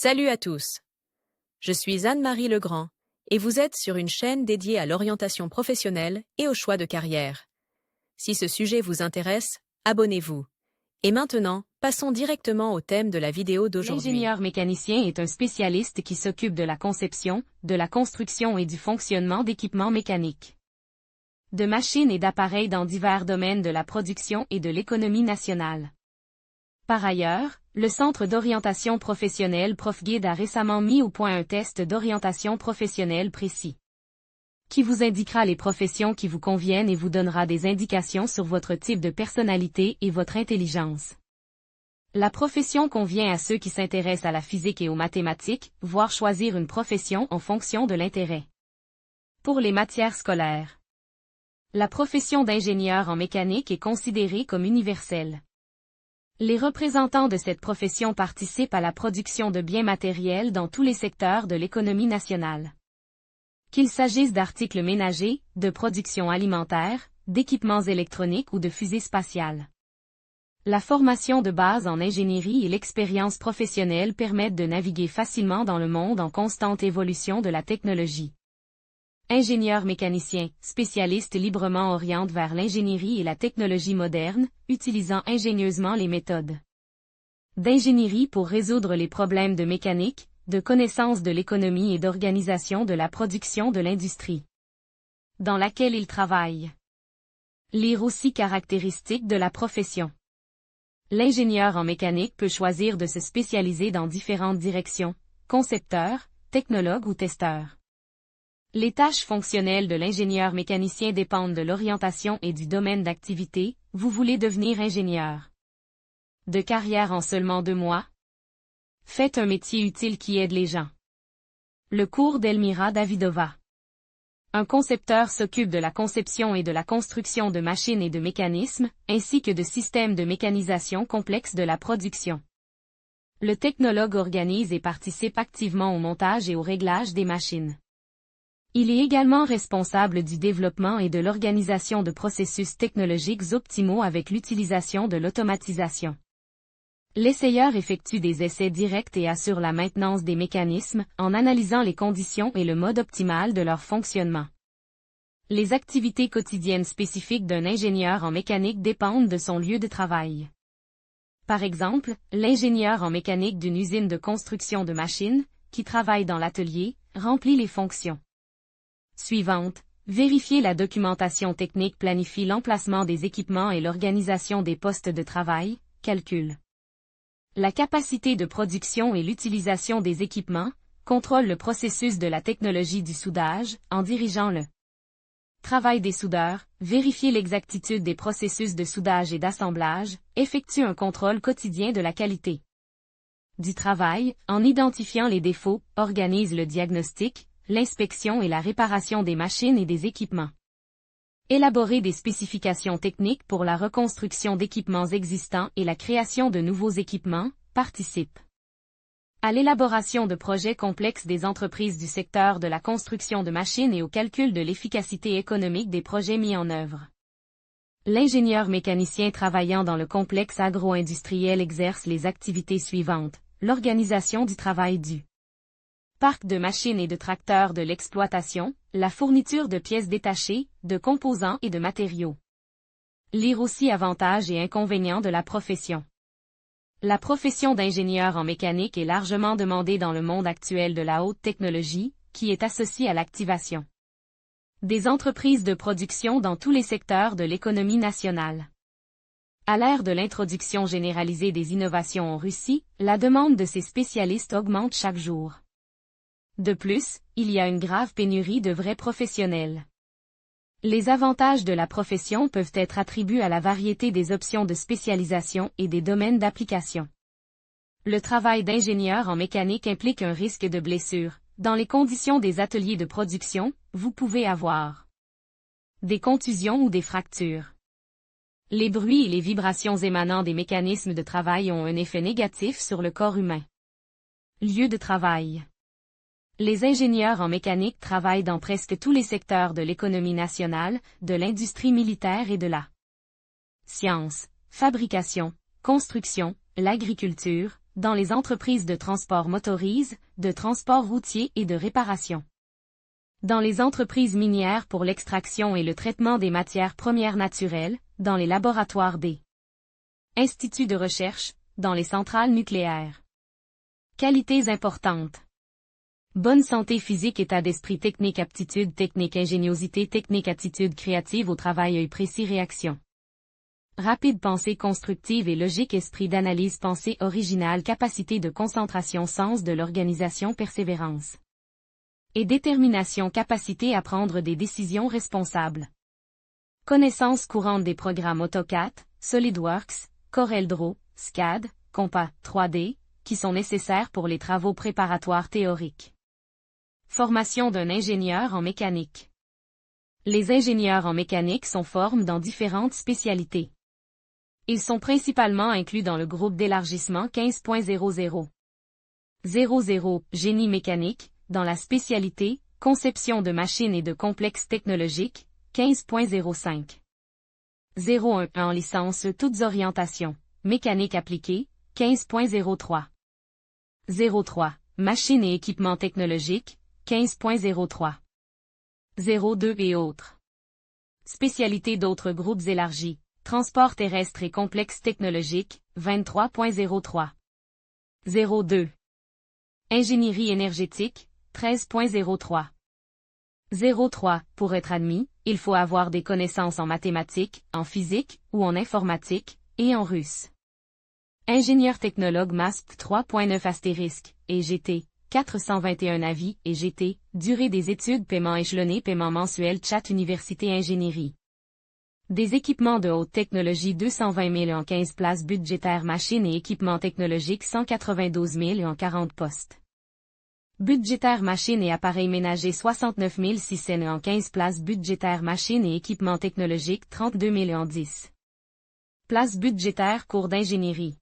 Salut à tous. Je suis Anne-Marie Legrand et vous êtes sur une chaîne dédiée à l'orientation professionnelle et au choix de carrière. Si ce sujet vous intéresse, abonnez-vous. Et maintenant, passons directement au thème de la vidéo d'aujourd'hui. L'ingénieur mécanicien est un spécialiste qui s'occupe de la conception, de la construction et du fonctionnement d'équipements mécaniques, de machines et d'appareils dans divers domaines de la production et de l'économie nationale. Par ailleurs, le Centre d'orientation professionnelle ProfGuide a récemment mis au point un test d'orientation professionnelle précis, qui vous indiquera les professions qui vous conviennent et vous donnera des indications sur votre type de personnalité et votre intelligence. La profession convient à ceux qui s'intéressent à la physique et aux mathématiques, voire choisir une profession en fonction de l'intérêt. Pour les matières scolaires, la profession d'ingénieur en mécanique est considérée comme universelle. Les représentants de cette profession participent à la production de biens matériels dans tous les secteurs de l'économie nationale. Qu'il s'agisse d'articles ménagers, de production alimentaire, d'équipements électroniques ou de fusées spatiales. La formation de base en ingénierie et l'expérience professionnelle permettent de naviguer facilement dans le monde en constante évolution de la technologie. Ingénieur mécanicien, spécialiste librement oriente vers l'ingénierie et la technologie moderne, utilisant ingénieusement les méthodes d'ingénierie pour résoudre les problèmes de mécanique, de connaissance de l'économie et d'organisation de la production de l'industrie dans laquelle il travaille. Lire aussi caractéristiques de la profession. L'ingénieur en mécanique peut choisir de se spécialiser dans différentes directions, concepteur, technologue ou testeur. Les tâches fonctionnelles de l'ingénieur mécanicien dépendent de l'orientation et du domaine d'activité. Vous voulez devenir ingénieur de carrière en seulement 2 mois? Faites un métier utile qui aide les gens. Le cours d'Elmira Davidova. Un concepteur s'occupe de la conception et de la construction de machines et de mécanismes, ainsi que de systèmes de mécanisation complexes de la production. Le technologue organise et participe activement au montage et au réglage des machines. Il est également responsable du développement et de l'organisation de processus technologiques optimaux avec l'utilisation de l'automatisation. L'essayeur effectue des essais directs et assure la maintenance des mécanismes, en analysant les conditions et le mode optimal de leur fonctionnement. Les activités quotidiennes spécifiques d'un ingénieur en mécanique dépendent de son lieu de travail. Par exemple, l'ingénieur en mécanique d'une usine de construction de machines, qui travaille dans l'atelier, remplit les fonctions suivantes. Vérifier la documentation technique, planifie l'emplacement des équipements et l'organisation des postes de travail, calcul la capacité de production et l'utilisation des équipements, contrôle le processus de la technologie du soudage, en dirigeant le travail des soudeurs, vérifier l'exactitude des processus de soudage et d'assemblage, effectue un contrôle quotidien de la qualité du travail, en identifiant les défauts, organise le diagnostic, l'inspection et la réparation des machines et des équipements. Élaborer des spécifications techniques pour la reconstruction d'équipements existants et la création de nouveaux équipements, participe à l'élaboration de projets complexes des entreprises du secteur de la construction de machines et au calcul de l'efficacité économique des projets mis en œuvre. L'ingénieur mécanicien travaillant dans le complexe agro-industriel exerce les activités suivantes: l'organisation du travail du parc de machines et de tracteurs de l'exploitation, la fourniture de pièces détachées, de composants et de matériaux. Lire aussi avantages et inconvénients de la profession. La profession d'ingénieur en mécanique est largement demandée dans le monde actuel de la haute technologie, qui est associée à l'activation des entreprises de production dans tous les secteurs de l'économie nationale. À l'ère de l'introduction généralisée des innovations en Russie, la demande de ces spécialistes augmente chaque jour. De plus, il y a une grave pénurie de vrais professionnels. Les avantages de la profession peuvent être attribués à la variété des options de spécialisation et des domaines d'application. Le travail d'ingénieur en mécanique implique un risque de blessure. Dans les conditions des ateliers de production, vous pouvez avoir des contusions ou des fractures. Les bruits et les vibrations émanant des mécanismes de travail ont un effet négatif sur le corps humain. Lieu de travail. Les ingénieurs en mécanique travaillent dans presque tous les secteurs de l'économie nationale, de l'industrie militaire et de la science, fabrication, construction, l'agriculture, dans les entreprises de transport motorise, de transport routier et de réparation. Dans les entreprises minières pour l'extraction et le traitement des matières premières naturelles, dans les laboratoires des instituts de recherche, dans les centrales nucléaires. Qualités importantes. Bonne santé physique, état d'esprit technique, aptitude technique, ingéniosité technique, attitude créative au travail, œil précis, réaction rapide, pensée constructive et logique, esprit d'analyse, pensée originale, capacité de concentration, sens de l'organisation, persévérance et détermination, capacité à prendre des décisions responsables. Connaissance courante des programmes AutoCAD, SolidWorks, CorelDRAW, SCAD, Compa 3D, qui sont nécessaires pour les travaux préparatoires théoriques. Formation d'un ingénieur en mécanique. Les ingénieurs en mécanique sont formés dans différentes spécialités. Ils sont principalement inclus dans le groupe d'élargissement 15.00. 00 Génie mécanique, dans la spécialité Conception de machines et de complexes technologiques, 15.05. 01 en licence toutes orientations, mécanique appliquée, 15.03. 03 Machines et équipements technologiques, 15.03. 02 et autres. Spécialité d'autres groupes élargis, transport terrestre et complexes technologiques, 23.03. 02 Ingénierie énergétique, 13.03. 03 Pour être admis, il faut avoir des connaissances en mathématiques, en physique, ou en informatique, et en russe. Ingénieur technologue MASP 3.9 * et GT, 421 avis, et GT, durée des études, paiement échelonné, paiement mensuel, chat université ingénierie. Des équipements de haute technologie 220 000 en 15 places budgétaires, machines et équipements technologiques 192 000 en 40 postes. Budgétaire machines et appareils ménagers 69 600 en 15 places budgétaires, machines et équipements technologiques 32 000 en 10 places budgétaires, cours d'ingénierie.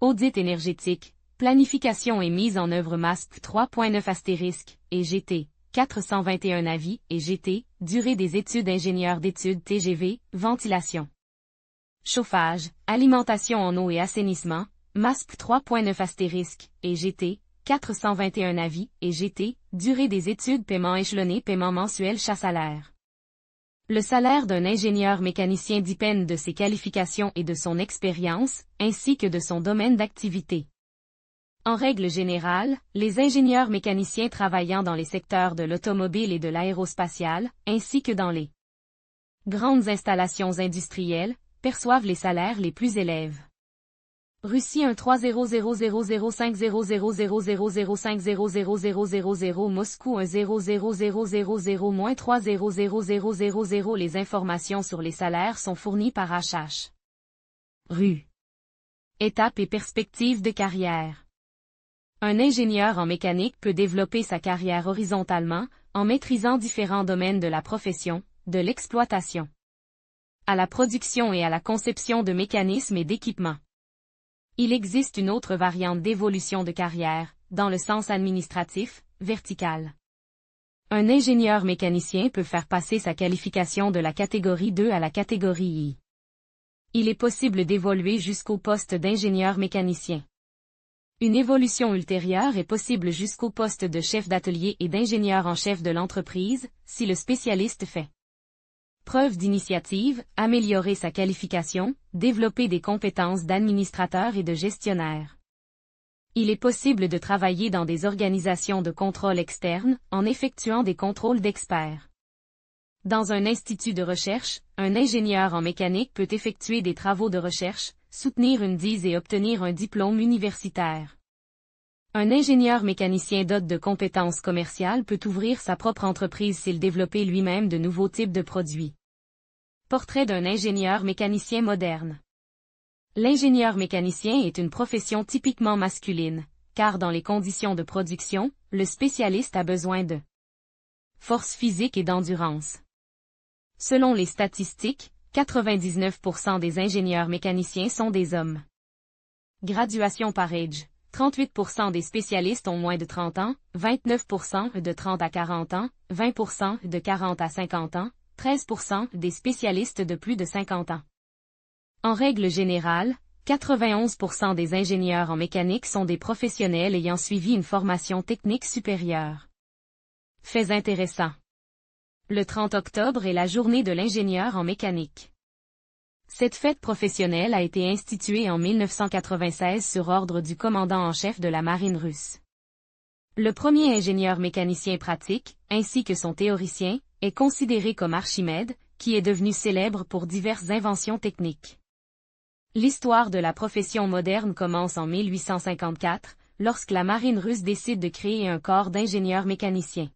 Audit énergétique, planification et mise en œuvre MASP 3.9 * et GT, 421 avis, et GT, durée des études ingénieur d'études TGV, ventilation. Chauffage, alimentation en eau et assainissement, MASP 3.9 * et GT, 421 avis, et GT, durée des études, paiement échelonné, paiement mensuel, salaire. Le salaire d'un ingénieur mécanicien dépend de ses qualifications et de son expérience, ainsi que de son domaine d'activité. En règle générale, les ingénieurs mécaniciens travaillant dans les secteurs de l'automobile et de l'aérospatiale, ainsi que dans les grandes installations industrielles, perçoivent les salaires les plus élevés. Russie 13000000005000000 Moscou 1000000-3000000. Les informations sur les salaires sont fournies par HH. Rue. Étapes et perspectives de carrière. Un ingénieur en mécanique peut développer sa carrière horizontalement, en maîtrisant différents domaines de la profession, de l'exploitation à la production et à la conception de mécanismes et d'équipements. Il existe une autre variante d'évolution de carrière, dans le sens administratif, vertical. Un ingénieur mécanicien peut faire passer sa qualification de la catégorie 2 à la catégorie I. Il est possible d'évoluer jusqu'au poste d'ingénieur mécanicien. Une évolution ultérieure est possible jusqu'au poste de chef d'atelier et d'ingénieur en chef de l'entreprise, si le spécialiste fait preuve d'initiative, améliorer sa qualification, développer des compétences d'administrateur et de gestionnaire. Il est possible de travailler dans des organisations de contrôle externe, en effectuant des contrôles d'experts. Dans un institut de recherche, un ingénieur en mécanique peut effectuer des travaux de recherche, soutenir une thèse et obtenir un diplôme universitaire. Un ingénieur mécanicien doté de compétences commerciales peut ouvrir sa propre entreprise s'il développe lui-même de nouveaux types de produits. Portrait d'un ingénieur mécanicien moderne. L'ingénieur mécanicien est une profession typiquement masculine, car dans les conditions de production, le spécialiste a besoin de force physique et d'endurance. Selon les statistiques, 99% des ingénieurs mécaniciens sont des hommes. Graduation par âge. 38% des spécialistes ont moins de 30 ans, 29% de 30 à 40 ans, 20% de 40 à 50 ans, 13% des spécialistes de plus de 50 ans. En règle générale, 91% des ingénieurs en mécanique sont des professionnels ayant suivi une formation technique supérieure. Faits intéressants. Le 30 octobre est la journée de l'ingénieur en mécanique. Cette fête professionnelle a été instituée en 1996 sur ordre du commandant en chef de la marine russe. Le premier ingénieur mécanicien pratique, ainsi que son théoricien, est considéré comme Archimède, qui est devenu célèbre pour diverses inventions techniques. L'histoire de la profession moderne commence en 1854, lorsque la marine russe décide de créer un corps d'ingénieurs mécaniciens.